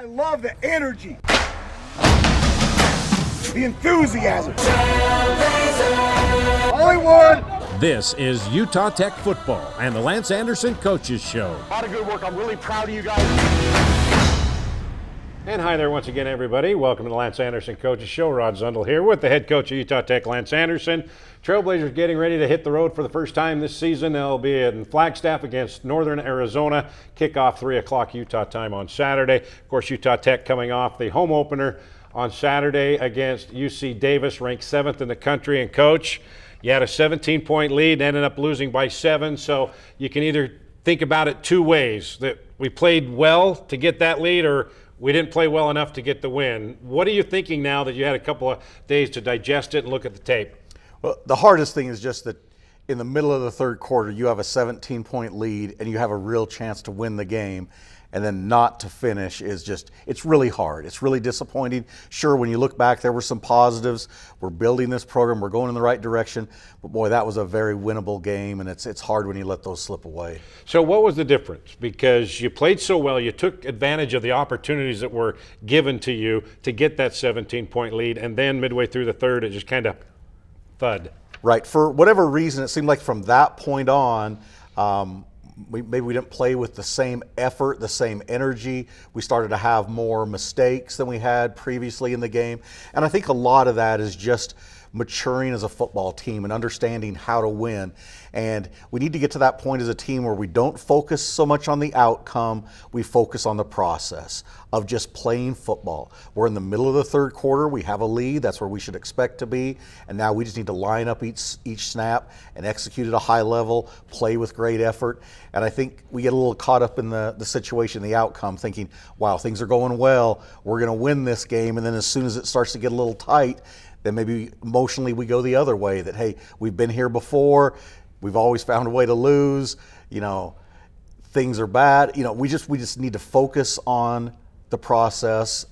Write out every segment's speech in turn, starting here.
love the energy, the enthusiasm. Hollywood! This is Utah Tech football and the Lance Anderson Coaches Show. A lot of good work. I'm really proud of you guys. And hi there once again, everybody. Welcome to the Lance Anderson Coaches Show. Rod Zundel here with the head coach of Utah Tech, Lance Anderson. Trailblazers getting ready to hit the road for the first time this season. They'll be in Flagstaff against Northern Arizona. Kickoff 3 o'clock Utah time on Saturday. Of course, Utah Tech coming off the home opener on Saturday against UC Davis, ranked 7th in the country. And Coach, you had a 17-point lead and ended up losing by 7. So you can either think about it two ways, that we played well to get that lead or we didn't play well enough to get the win. What are you thinking now that you had a couple of days to digest it and look at the tape? Well, the hardest thing is just that in the middle of the third quarter, you have a 17-point lead and you have a real chance to win the game, and then not to finish is just, it's really hard. It's really disappointing. Sure, when you look back, there were some positives. We're building this program. We're going in the right direction. But boy, that was a very winnable game, and it's hard when you let those slip away. So what was the difference? Because you played so well, you took advantage of the opportunities that were given to you to get that 17-point lead, and then midway through the third, it just kind of thud. Right. For whatever reason, it seemed like from that point on, maybe we didn't play with the same effort, the same energy. We started to have more mistakes than we had previously in the game. And I think a lot of that is just maturing as a football team and understanding how to win. And we need to get to that point as a team where we don't focus so much on the outcome, we focus on the process of just playing football. We're in the middle of the third quarter, we have a lead, that's where we should expect to be, and now we just need to line up each snap and execute at a high level, play with great effort. And I think we get a little caught up in the situation, the outcome, thinking, wow, things are going well, we're going to win this game, and then as soon as it starts to get a little tight, then maybe emotionally we go the other way, that, hey, we've been here before, we've always found a way to lose, things are bad. We just need to focus on the process,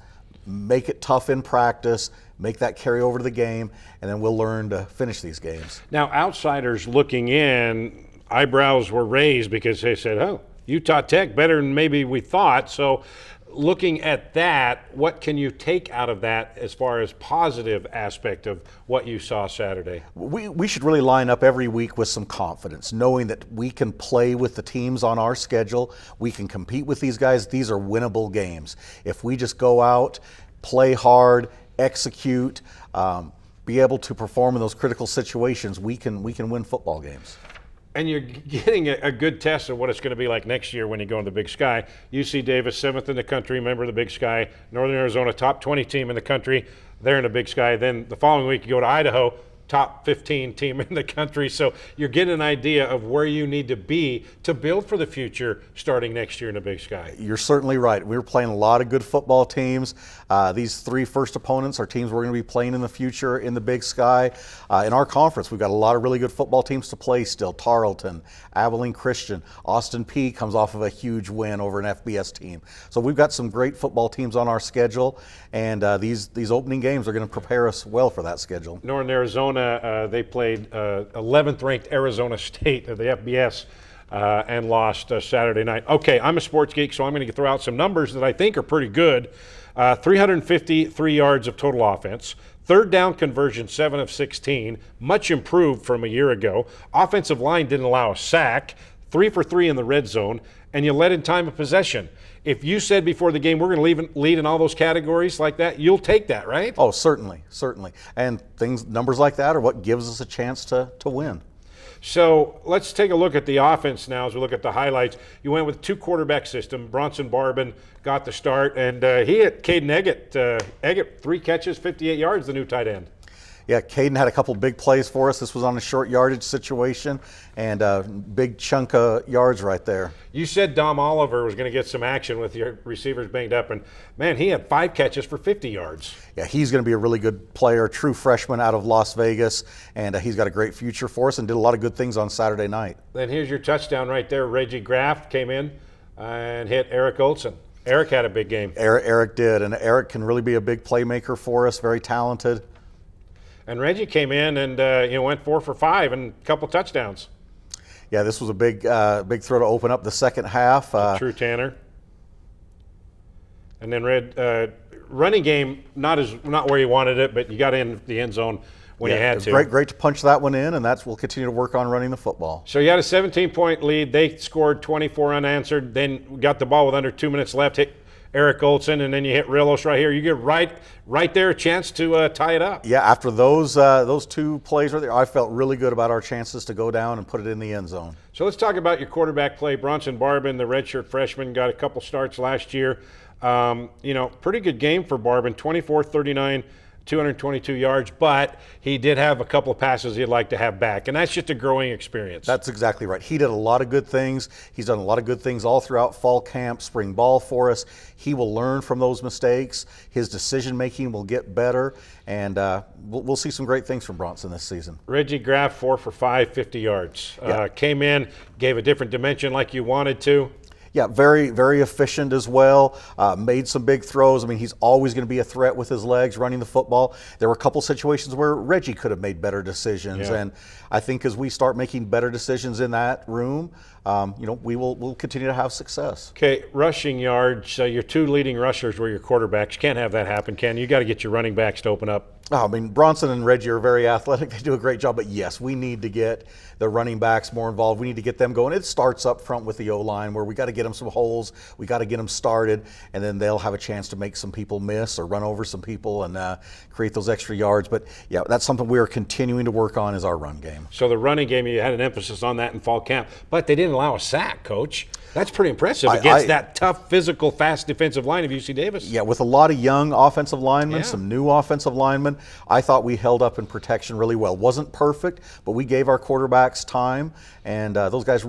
make it tough in practice, make that carry over to the game, and then we'll learn to finish these games. Now, outsiders looking in, eyebrows were raised because they said, oh, Utah Tech better than maybe we thought. So looking at that, what can you take out of that as far as positive aspect of what you saw Saturday? We should really line up every week with some confidence, knowing that we can play with the teams on our schedule. We can compete with these guys. These are winnable games. If we just go out, play hard, execute, be able to perform in those critical situations, we can win football games. And you're getting a good test of what it's going to be like next year when you go in the Big Sky. UC Davis, 7th in the country, member of the Big Sky. Northern Arizona, top 20 team in the country. They're in the Big Sky. Then the following week you go to Idaho, top 15 team in the country. So you're getting an idea of where you need to be to build for the future starting next year in the Big Sky. You're certainly right. We were playing a lot of good football teams. These three first opponents are teams we're going to be playing in the future in the Big Sky. In our conference, we've got a lot of really good football teams to play still. Tarleton, Abilene Christian, Austin P comes off of a huge win over an FBS team. So we've got some great football teams on our schedule, and these opening games are going to prepare us well for that schedule. Northern Arizona, they played 11th ranked Arizona State of the FBS and lost Saturday night. Okay, I'm a sports geek, so I'm going to throw out some numbers that I think are pretty good. 353 yards of total offense. Third down conversion, 7 of 16, much improved from a year ago. Offensive line didn't allow a sack, 3 for 3 in the red zone, and you led in time of possession. If you said before the game we're going to lead in all those categories like that, you'll take that, right? Oh, certainly. And numbers like that are what gives us a chance to win. So let's take a look at the offense now as we look at the highlights. You went with 2-quarterback system. Bronson Barbin got the start, and he hit Caden Eggett. Eggett, 3 catches, 58 yards, the new tight end. Yeah, Caden had a couple big plays for us. This was on a short yardage situation, and a big chunk of yards right there. You said Dom Oliver was going to get some action with your receivers banged up, and man, he had 5 catches for 50 yards. Yeah, he's going to be a really good player, true freshman out of Las Vegas, and he's got a great future for us and did a lot of good things on Saturday night. Then here's your touchdown right there. Reggie Graff came in and hit Eric Olsen. Eric had a big game. Eric did, and Eric can really be a big playmaker for us, very talented. And Reggie came in and went 4 for 5 and a couple touchdowns. Yeah, this was a big throw to open up the second half. True Tanner. And then running game, not where you wanted it, but you got in the end zone when you had to. Great to punch that one in, and we'll continue to work on running the football. So you had a 17-point lead. They scored 24 unanswered. Then we got the ball with under 2 minutes left. Hit Eric Olsen, and then you hit Rillos right here. You get right there a chance to tie it up. Yeah, after those two plays right there, I felt really good about our chances to go down and put it in the end zone. So let's talk about your quarterback play. Bronson Barbin, the redshirt freshman, got a couple starts last year. Pretty good game for Barbin, 24-39. 222 yards, but he did have a couple of passes he'd like to have back, and that's just a growing experience. That's exactly right. He did a lot of good things. He's done a lot of good things all throughout fall camp, spring ball for us. He will learn from those mistakes. His decision-making will get better, and we'll see some great things from Bronson this season. Reggie Graff, 4 for 5, 50 yards. Yeah. Came in, gave a different dimension like you wanted to. Yeah, very, very efficient as well. Made some big throws. I mean, he's always going to be a threat with his legs running the football. There were a couple situations where Reggie could have made better decisions, and I think as we start making better decisions in that room, we'll continue to have success. Okay, rushing yards. Your two leading rushers were your quarterbacks. You can't have that happen, Ken. You got to get your running backs to open up. I mean, Bronson and Reggie are very athletic. They do a great job. But yes, we need to get the running backs more involved. We need to get them going. It starts up front with the O-line where we got to get them some holes. We got to get them started, and then they'll have a chance to make some people miss or run over some people and create those extra yards. But yeah, that's something we are continuing to work on is our run game. So the running game, you had an emphasis on that in fall camp, but they didn't allow a sack, Coach. That's pretty impressive against that tough, physical, fast defensive line of UC Davis. Yeah, with a lot of young offensive linemen, some new offensive linemen, I thought we held up in protection really well. Wasn't perfect, but we gave our quarterbacks time, and those guys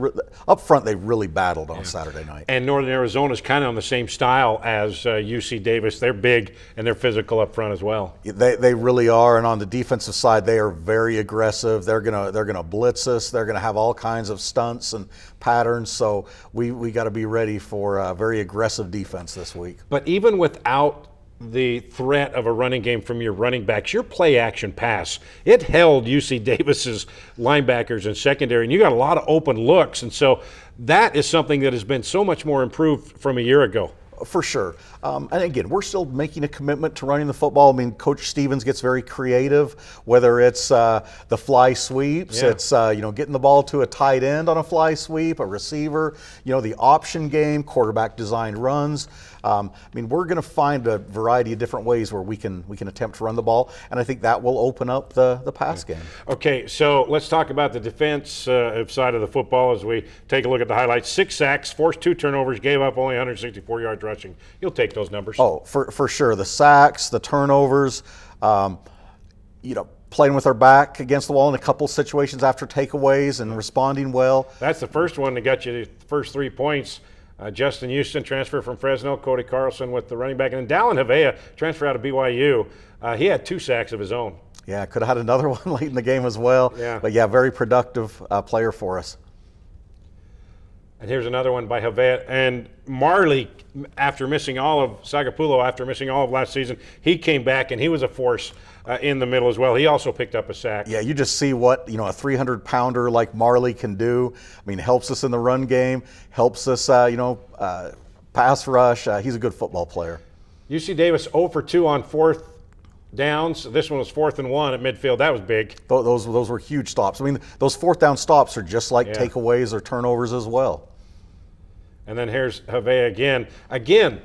up front, they really battled on Saturday night. And Northern Arizona is kind of on the same style as UC Davis. They're big and they're physical up front as well. They really are, and on the defensive side, they are very aggressive. They're gonna blitz us. They're gonna have all kinds of stunts and patterns. So we got to be ready for a very aggressive defense this week. But even without the threat of a running game from your running backs, your play action pass, it held UC Davis's linebackers and secondary, and you got a lot of open looks. And so that is something that has been so much more improved from a year ago. For sure. And again, we're still making a commitment to running the football. I mean, Coach Stevens gets very creative, whether it's the fly sweeps, it's getting the ball to a tight end on a fly sweep, a receiver, the option game, quarterback designed runs. I mean, we're going to find a variety of different ways where we can attempt to run the ball, and I think that will open up the pass game. Okay, so let's talk about the defense side of the football as we take a look at the highlights. 6 sacks, forced 2 turnovers, gave up only 164 yards rushing. You'll take those numbers. Oh, for sure. The sacks, the turnovers, playing with our back against the wall in a couple situations after takeaways and responding well. That's the first one that got you the first 3 points. Justin Houston, transfer from Fresno, Cody Carlson with the running back, and then Dallin Havea, transfer out of BYU. He had 2 sacks of his own. Yeah, could have had another one late in the game as well. Yeah. But yeah, very productive player for us. And here's another one by Havea. And Marley, after missing all of last season, he came back and he was a force in the middle as well. He also picked up a sack. Yeah, you just see what a 300-pounder like Marley can do. I mean, helps us in the run game, helps us, pass rush. He's a good football player. UC Davis 0 for 2 on 4th downs. This one was 4th and 1 at midfield. That was big. Those were huge stops. I mean, those 4th down stops are just like takeaways or turnovers as well. And then here's Havea again. Again,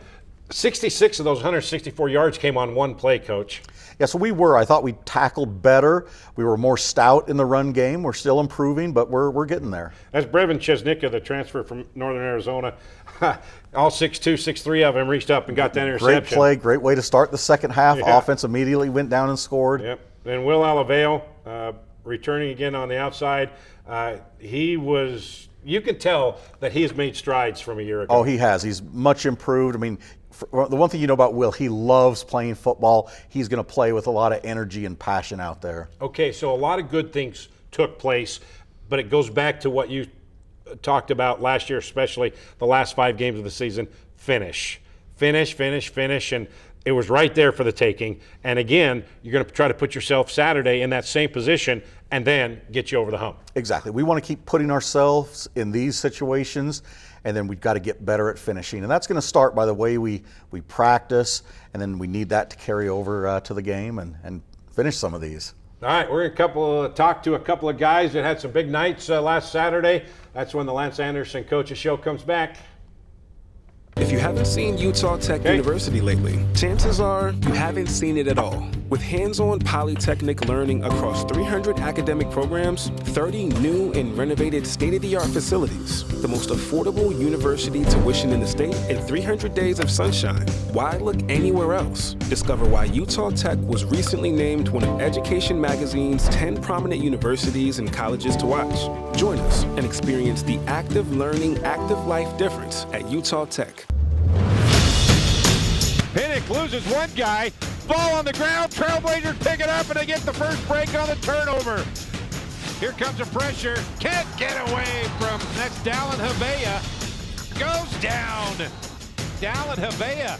66 of those 164 yards came on one play, Coach. Yeah, so I thought we tackled better. We were more stout in the run game. We're still improving, but we're getting there. That's Brevin Chesnicka, the transfer from Northern Arizona. All 6'2", 6'3" of them reached up and got that interception. Great play, great way to start the second half. Yeah. Offense immediately went down and scored. Yep. Then Will Alaveo, returning again on the outside. You can tell that he has made strides from a year ago. Oh, he has. He's much improved. I mean, the one thing you know about Will, he loves playing football. He's going to play with a lot of energy and passion out there. Okay, so a lot of good things took place, but it goes back to what you talked about last year, especially the last 5 games of the season. Finish, and it was right there for the taking. And again, you're going to try to put yourself Saturday in that same position and then get you over the hump. Exactly. We want to keep putting ourselves in these situations and then we've got to get better at finishing. And that's going to start by the way we practice, and then we need that to carry over to the game and finish some of these. All right, we're going to talk to a couple of guys that had some big nights last Saturday. That's when the Lance Anderson Coaches Show comes back. If you haven't seen Utah Tech University lately, chances are you haven't seen it at all. With hands-on polytechnic learning across 300 academic programs, 30 new and renovated state-of-the-art facilities, the most affordable university tuition in the state, and 300 days of sunshine. Why look anywhere else? Discover why Utah Tech was recently named one of Education Magazine's 10 prominent universities and colleges to watch. Join us and experience the active learning, active life difference at Utah Tech. Pinnock loses one guy, ball on the ground, Trailblazers pick it up and they get the first break on the turnover. Here comes the pressure, can't get away from, that's Dallin Havea, goes down. Dallin Havea,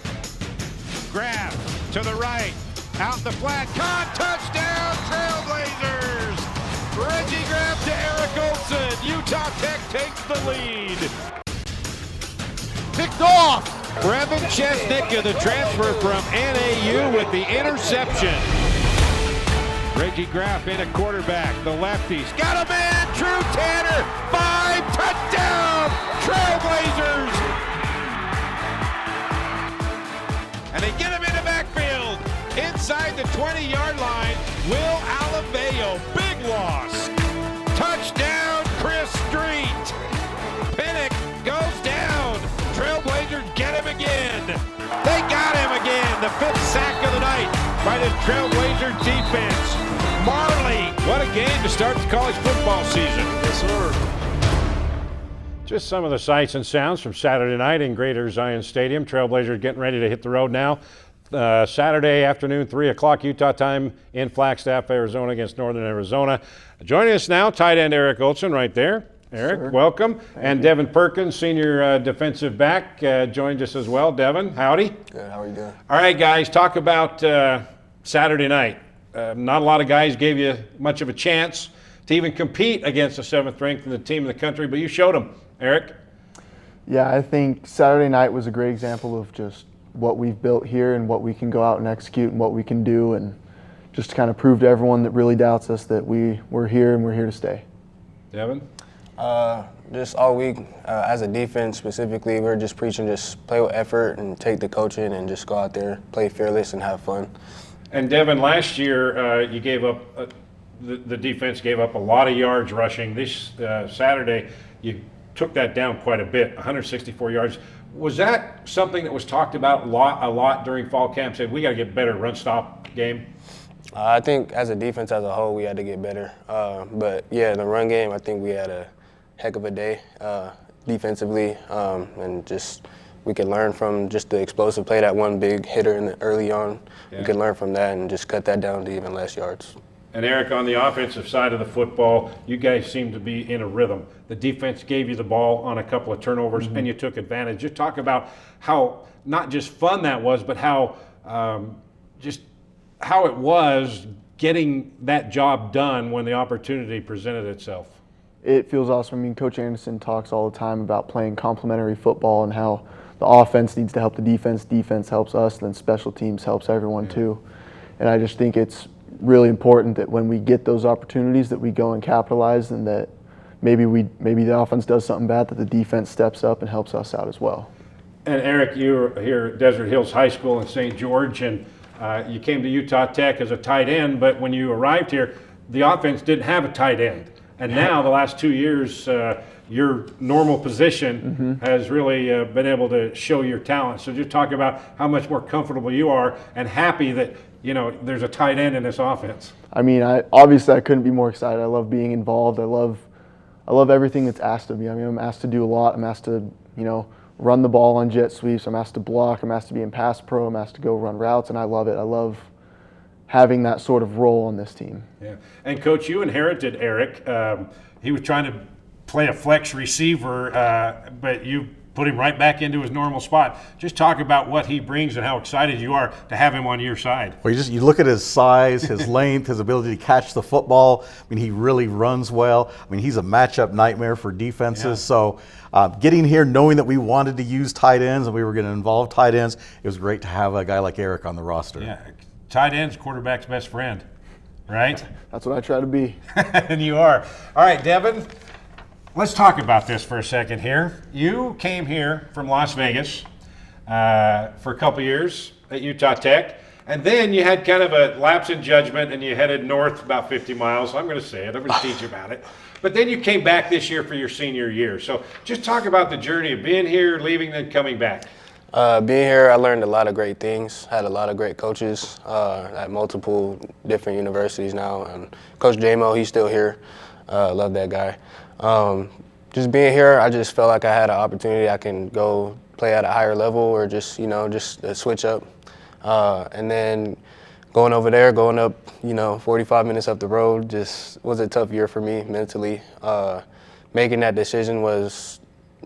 grab to the right, out the flat, caught, touchdown Trailblazers. Reggie grab to Eric Olsen, Utah Tech takes the lead. Picked off. Brevin Chesnicka, the transfer from NAU, with the interception. Reggie Graff in at quarterback. The lefties got a man. Drew Tanner, 5, touchdown, Trailblazers. And they get him in the backfield. Inside the 20-yard line, Will Alaveo, big loss. Touchdown, Chris Street. Pinnock goes down. Trailblazers get him again. They got him again. The 5th sack of the night by the Trailblazer defense. Marley, what a game to start the college football season. Yes, sir. Just some of the sights and sounds from Saturday night in Greater Zion Stadium. Trailblazers getting ready to hit the road now. Saturday afternoon, 3 o'clock Utah time in Flagstaff, Arizona against Northern Arizona. Joining us now, tight end Eric Olsen right there. Eric, sure. Welcome. And Devyn Perkins, senior defensive back, joined us as well. Devyn, howdy. Good, how are you doing? All right, guys, talk about Saturday night. Not a lot of guys gave you much of a chance to even compete against the 7th ranked in the team in the country, but you showed them. Eric? Yeah, I think Saturday night was a great example of just what we've built here and what we can go out and execute and what we can do, and just to kind of prove to everyone that really doubts us that we're here and we're here to stay. Devyn? Just all week, as a defense specifically, we're just preaching just play with effort and take the coaching and just go out there, play fearless and have fun. And Devyn, last year you gave up, the defense gave up a lot of yards rushing. This Saturday you took that down quite a bit, 164 yards. Was that something that was talked about a lot during fall camp? Said we got to get better run stop game? I think as a defense as a whole, we had to get better. But yeah, in the run game, I think we had a heck of a day defensively, and just we could learn from just the explosive play, that one big hitter early on. Yeah. We could learn from that and just cut that down to even less yards. And Eric, on the offensive side of the football, you guys seem to be in a rhythm. The defense gave you the ball on a couple of turnovers, and you took advantage. Just talk about how not just fun that was, but how just how it was getting that job done when the opportunity presented itself. It feels awesome. I mean, Coach Anderson talks all the time about playing complementary football and how the offense needs to help the defense helps us, and then special teams helps everyone too. And I just think it's really important that when we get those opportunities that we go and capitalize, and that maybe the offense does something bad, that the defense steps up and helps us out as well. And Eric, you were here at Desert Hills High School in St. George, and you came to Utah Tech as a tight end, but when you arrived here, the offense didn't have a tight end. And now, the last 2 years, your normal position has really been able to show your talent. So just talk about how much more comfortable you are and happy that, you know, there's a tight end in this offense. I mean, obviously I couldn't be more excited. I love being involved. I love everything that's asked of me. I mean, I'm asked to do a lot. I'm asked to, run the ball on jet sweeps. I'm asked to block. I'm asked to be in pass pro. I'm asked to go run routes, and I love it. I love having that sort of role on this team. Yeah, and Coach, you inherited Eric. He was trying to play a flex receiver, but you put him right back into his normal spot. Just talk about what he brings and how excited you are to have him on your side. Well, you look at his size, his length, his ability to catch the football. I mean, he really runs well. I mean, he's a matchup nightmare for defenses. Yeah. So getting here, knowing that we wanted to use tight ends and we were going to involve tight ends, it was great to have a guy like Eric on the roster. Yeah, tight end's quarterback's best friend, right? That's what I try to be. And you are. All right, Devyn, let's talk about this for a second here. You came here from Las Vegas for a couple years at Utah Tech, and then you had kind of a lapse in judgment and you headed north about 50 miles. I'm going to say it. I'm going to teach you about it. But then you came back this year for your senior year. So just talk about the journey of being here, leaving, then coming back. Being here, I learned a lot of great things. Had a lot of great coaches at multiple different universities now. And Coach J-Mo, he's still here. Love that guy. Just being here, I just felt like I had an opportunity. I can go play at a higher level or just a switch up. And then going over there, going up, 45 minutes up the road, just was a tough year for me mentally. Making that decision was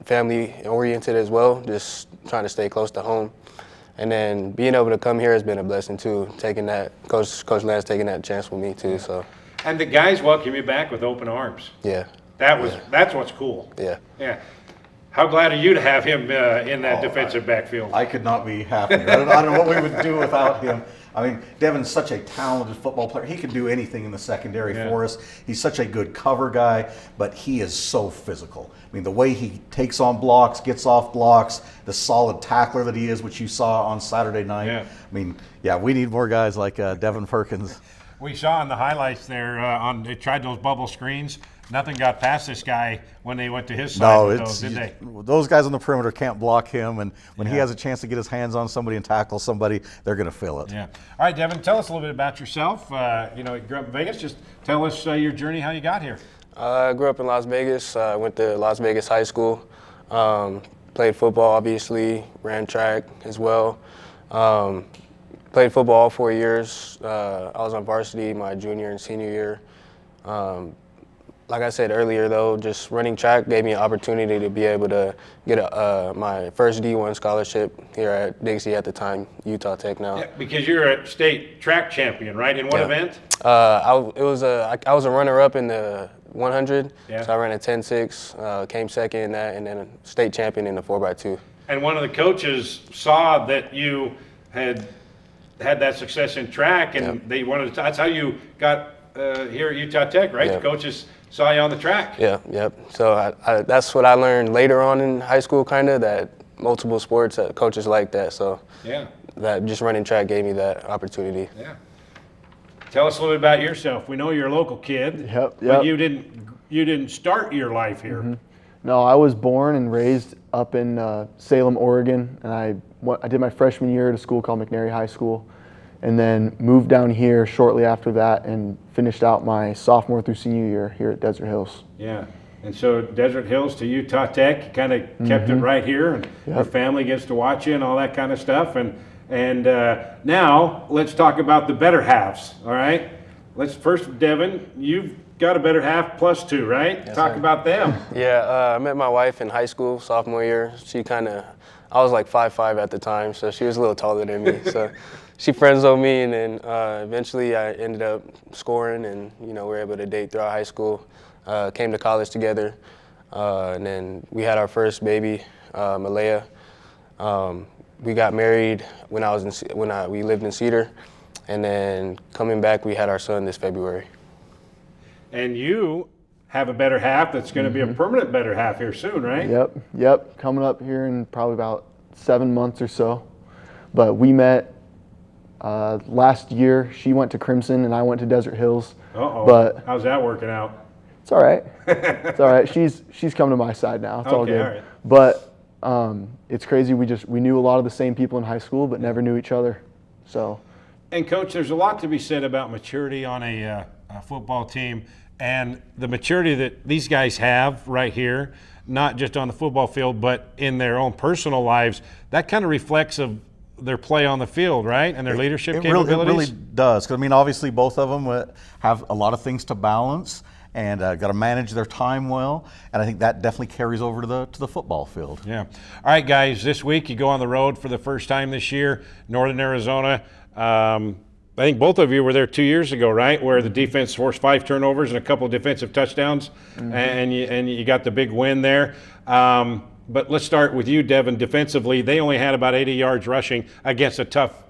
family-oriented as well, just trying to stay close to home. And then being able to come here has been a blessing too, taking that, Coach Lance taking that chance with me too. So. And the guys welcome you back with open arms. Yeah. That's what's cool. Yeah. Yeah. How glad are you to have him in that defensive backfield? I could not be happier. I don't know what we would do without him. I mean, Devyn's such a talented football player. He can do anything in the secondary for us. He's such a good cover guy, but he is so physical. I mean, the way he takes on blocks, gets off blocks, the solid tackler that he is, which you saw on Saturday night. Yeah. I mean, yeah, we need more guys like Devyn Perkins. We saw in the highlights there they tried those bubble screens. Nothing got past this guy when they went to his side with those, did they? Those guys on the perimeter can't block him, and when he has a chance to get his hands on somebody and tackle somebody, they're going to feel it. Yeah. All right, Devyn, tell us a little bit about yourself. You grew up in Vegas. Just tell us your journey, how you got here. I grew up in Las Vegas. I went to Las Vegas High School. Played football, obviously. Ran track as well. Played football all 4 years. I was on varsity my junior and senior year. Like I said earlier, though, just running track gave me an opportunity to be able to get my first D1 scholarship here at Dixie at the time, Utah Tech now. Yeah, because you're a state track champion, right? In what event? I was a runner-up in the 100, so I ran a 10.6, came second in that, and then a state champion in the 4x2. And one of the coaches saw that you had that success in track, and they wanted to. That's how you got here at Utah Tech, right? The coaches saw you on the track. Yeah, yep. So that's what I learned later on in high school, kind of, that multiple sports, coaches like that. So that just running track gave me that opportunity. Yeah. Tell us a little bit about yourself. We know you're a local kid. Yep. But you didn't start your life here. Mm-hmm. No, I was born and raised up in Salem, Oregon, and I did my freshman year at a school called McNary High School, and then moved down here shortly after that and finished out my sophomore through senior year here at Desert Hills. Yeah, and so Desert Hills to Utah Tech, you kind of kept it right here, and your family gets to watch you and all that kind of stuff. And now let's talk about the better halves, all right? Let's first, Devyn, you've got a better half plus two, right? Yes, talk sir. about them. Yeah, I met my wife in high school, sophomore year. I was like 5'5" at the time, so she was a little taller than me. So she friend-zoned me, and then eventually I ended up scoring, and we were able to date throughout high school. Came to college together, and then we had our first baby, Malaya. We got married when we lived in Cedar, and then coming back, we had our son this February. And you have a better half that's going to be a permanent better half here soon, right? Yep. Coming up here in probably about 7 months or so. But we met last year. She went to Crimson and I went to Desert Hills. Uh-oh. But how's that working out? It's all right. It's all right. She's come to my side now. It's all good. All right. But it's crazy. We knew a lot of the same people in high school, but never knew each other. So. And Coach, there's a lot to be said about maturity on a football team. And the maturity that these guys have right here, not just on the football field, but in their own personal lives, that kind of reflects of their play on the field, right? And their leadership capabilities. It really does. 'Cause, I mean, obviously both of them have a lot of things to balance. and got to manage their time well. And I think that definitely carries over to the football field. Yeah. All right, guys. This week you go on the road for the first time this year, Northern Arizona. I think both of you were there 2 years ago, right? Where the defense forced 5 turnovers and a couple of defensive touchdowns, and you got the big win there. But let's start with you, Devyn. Defensively, they only had about 80 yards rushing against a tough,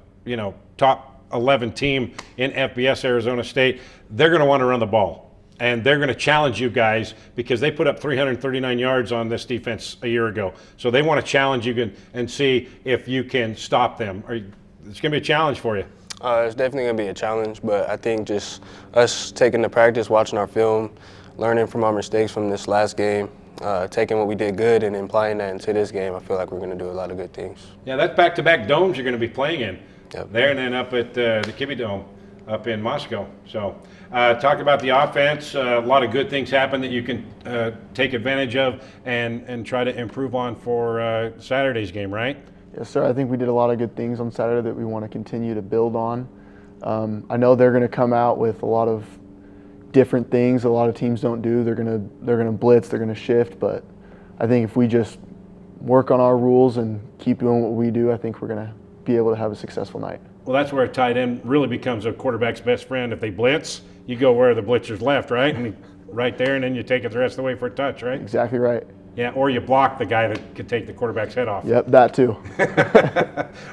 top 11 team in FBS Arizona State. They're going to want to run the ball, and they're going to challenge you guys because they put up 339 yards on this defense a year ago. So they want to challenge you and see if you can stop them. It's going to be a challenge for you. It's definitely going to be a challenge, but I think just us taking the practice, watching our film, learning from our mistakes from this last game, taking what we did good and applying that into this game, I feel like we're going to do a lot of good things. Yeah, that's back-to-back domes you're going to be playing in. Yep. There and then up at the Kibbie Dome up in Moscow. So talk about the offense. A lot of good things happen that you can take advantage of and try to improve on for Saturday's game, right? Yes, sir. I think we did a lot of good things on Saturday that we want to continue to build on. I know they're going to come out with a lot of different things a lot of teams don't do. They're going to blitz, they're going to shift, but I think if we just work on our rules and keep doing what we do, I think we're going to be able to have a successful night. Well, that's where a tight end really becomes a quarterback's best friend. If they blitz, you go where the blitzer's left, right? And right there, and then you take it the rest of the way for a touch, right? Exactly right. Yeah, or you block the guy that could take the quarterback's head off. Yep, that too. All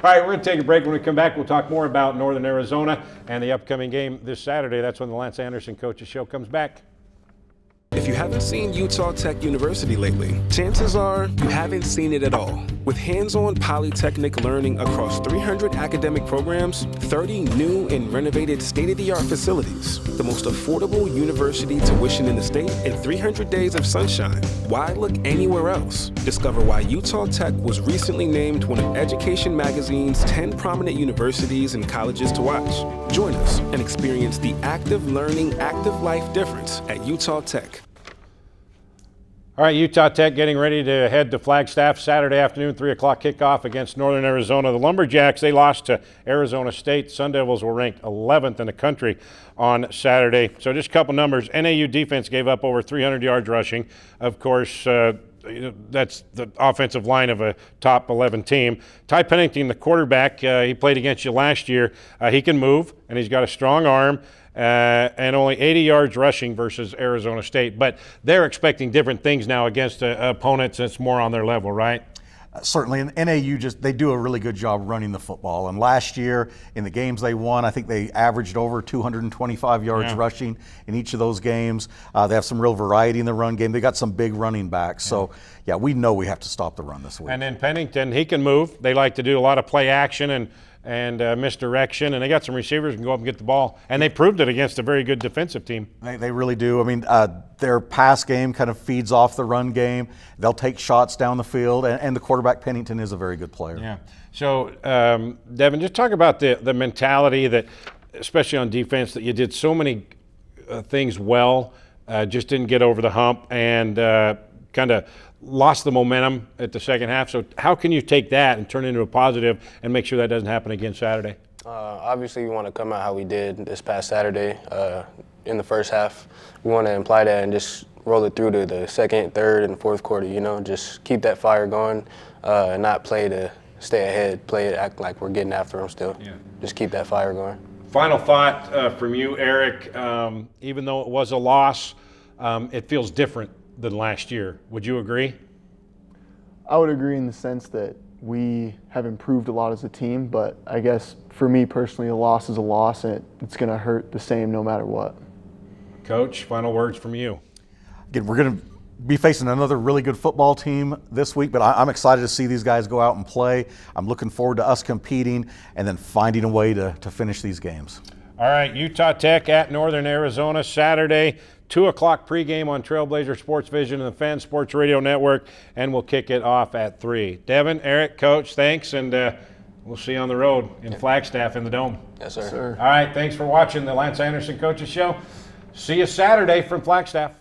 right, we're going to take a break. When we come back, we'll talk more about Northern Arizona and the upcoming game this Saturday. That's when the Lance Anderson Coaches Show comes back. If you haven't seen Utah Tech University lately, chances are you haven't seen it at all. With hands-on polytechnic learning across 300 academic programs, 30 new and renovated state-of-the-art facilities, the most affordable university tuition in the state, and 300 days of sunshine. Why look anywhere else? Discover why Utah Tech was recently named one of Education Magazine's 10 prominent universities and colleges to watch. Join us and experience the active learning, active life difference at Utah Tech. All right, Utah Tech getting ready to head to Flagstaff Saturday afternoon, 3 o'clock kickoff against Northern Arizona. The Lumberjacks, they lost to Arizona State. Sun Devils were ranked 11th in the country on Saturday. So just a couple numbers. NAU defense gave up over 300 yards rushing. Of course, that's the offensive line of a top 11 team. Ty Pennington, the quarterback, he played against you last year. He can move, and he's got a strong arm. And only 80 yards rushing versus Arizona State. But they're expecting different things now against opponents that's more on their level, right? Certainly, and NAU they do a really good job running the football. And last year, in the games they won, I think they averaged over 225 yards rushing in each of those games. They have some real variety in the run game. They got some big running backs. So, yeah, we know we have to stop the run this week. And then Pennington, he can move. They like to do a lot of play action and misdirection, and they got some receivers who can go up and get the ball, and they proved it against a very good defensive team. They really do. I mean, their pass game kind of feeds off the run game. They'll take shots down the field, and the quarterback Pennington is a very good player. Yeah. So, Devyn, just talk about the mentality that, especially on defense, that you did so many things well, just didn't get over the hump, and kind of lost the momentum at the second half. So how can you take that and turn it into a positive and make sure that doesn't happen again Saturday? Obviously, we want to come out how we did this past Saturday in the first half. We want to imply that and just roll it through to the second, third, and fourth quarter, just keep that fire going and not play to stay ahead, act like we're getting after them still. Yeah. Just keep that fire going. Final thought from you, Eric. Even though it was a loss, it feels different than last year. Would you agree? I would agree in the sense that we have improved a lot as a team, but I guess for me personally, a loss is a loss, and it's going to hurt the same no matter what. Coach, final words from you. Again, we're going to be facing another really good football team this week, but I'm excited to see these guys go out and play. I'm looking forward to us competing and then finding a way to finish these games. All right, Utah Tech at Northern Arizona Saturday, 2 o'clock pregame on Trailblazer Sports Vision and the Fan Sports Radio Network, and we'll kick it off at 3. Devyn, Eric, Coach, thanks, and we'll see you on the road in Flagstaff in the Dome. Yes, sir. All right, thanks for watching the Lance Anderson Coaches Show. See you Saturday from Flagstaff.